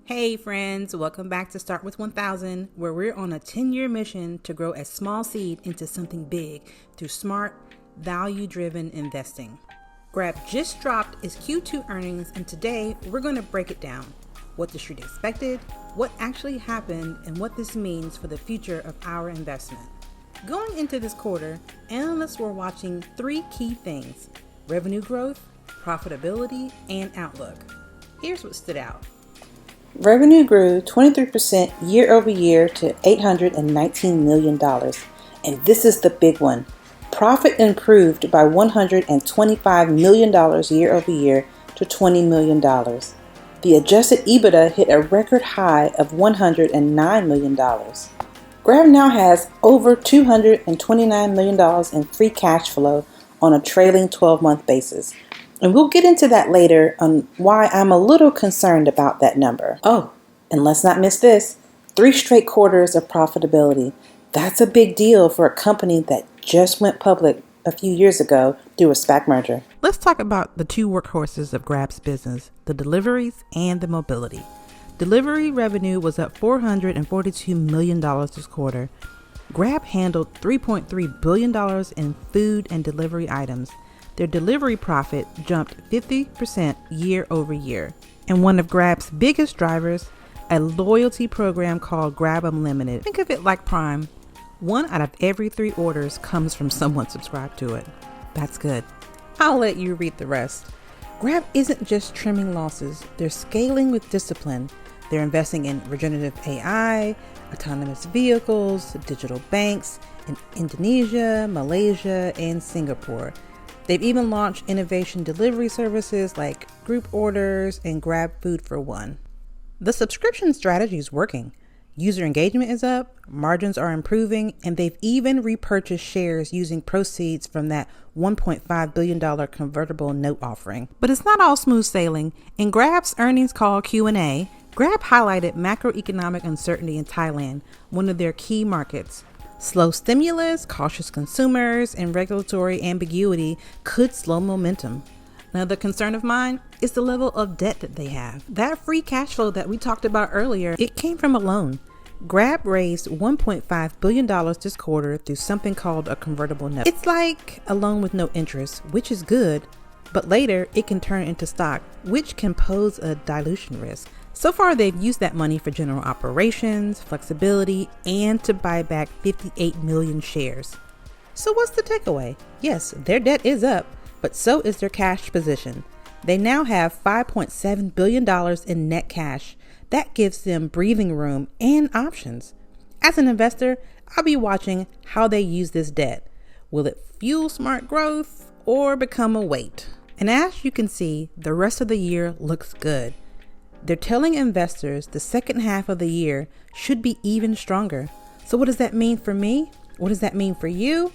Hey friends, welcome back to Start with 1000, where we're on a 10-year mission to grow a small seed into something big through smart, value-driven investing. Grab just dropped its Q2 earnings, and today we're going to break it down. What the street expected, what actually happened, and what this means for the future of our investment. Going into this quarter, analysts were watching three key things: revenue growth, profitability, and outlook. Here's what stood out. Revenue grew 23% year over year to $819 million. And this is the big one. Profit improved by $125 million year over year to $20 million. The adjusted EBITDA hit a record high of $109 million. Grab now has over $229 million in free cash flow on a trailing 12-month basis. And we'll get into that later on why I'm a little concerned about that number. Oh, and let's not miss this. 3 straight quarters of profitability. That's a big deal for a company that just went public a few years ago through a SPAC merger. Let's talk about the two workhorses of Grab's business, the deliveries and the mobility. Delivery revenue was up $442 million this quarter. Grab handled $3.3 billion in food and delivery items. Their delivery profit jumped 50% year over year. And one of Grab's biggest drivers, a loyalty program called Grab Unlimited. Think of it like Prime. 1 out of every 3 orders comes from someone subscribed to it. That's good. I'll let you read the rest. Grab isn't just trimming losses. They're scaling with discipline. They're investing in regenerative AI, autonomous vehicles, digital banks in Indonesia, Malaysia, and Singapore. They've even launched innovation delivery services like group orders and Grab Food for One. The subscription strategy is working. User engagement is up, margins are improving, and they've even repurchased shares using proceeds from that $1.5 billion convertible note offering. But it's not all smooth sailing. In Grab's earnings call Q&A, Grab highlighted macroeconomic uncertainty in Thailand, one of their key markets. Slow stimulus, cautious consumers, and regulatory ambiguity could slow momentum. Another concern of mine is the level of debt that they have. That free cash flow that we talked about earlier, it came from a loan. Grab raised $1.5 billion this quarter through something called a convertible note. It's like a loan with no interest, which is good, but later it can turn into stock, which can pose a dilution risk. So far, they've used that money for general operations, flexibility, and to buy back 58 million shares. So what's the takeaway? Yes, their debt is up, but so is their cash position. They now have $5.7 billion in net cash. That gives them breathing room and options. As an investor, I'll be watching how they use this debt. Will it fuel smart growth or become a weight? And as you can see, the rest of the year looks good. They're telling investors the second half of the year should be even stronger. So what does that mean for me? What does that mean for you?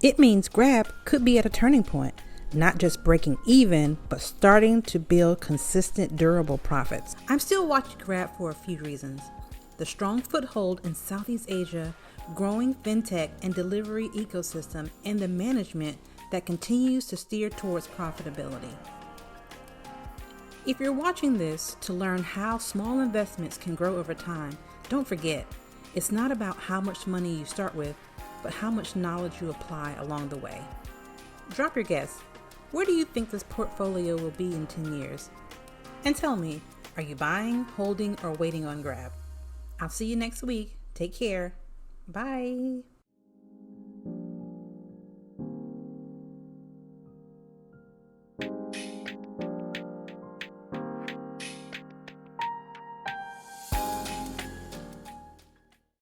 It means Grab could be at a turning point, not just breaking even, but starting to build consistent, durable profits. I'm still watching Grab for a few reasons. The strong foothold in Southeast Asia, growing fintech and delivery ecosystem, and the management that continues to steer towards profitability. If you're watching this to learn how small investments can grow over time, don't forget, it's not about how much money you start with, but how much knowledge you apply along the way. Drop your guess. Where do you think this portfolio will be in 10 years? And tell me, are you buying, holding, or waiting on Grab? I'll see you next week. Take care. Bye.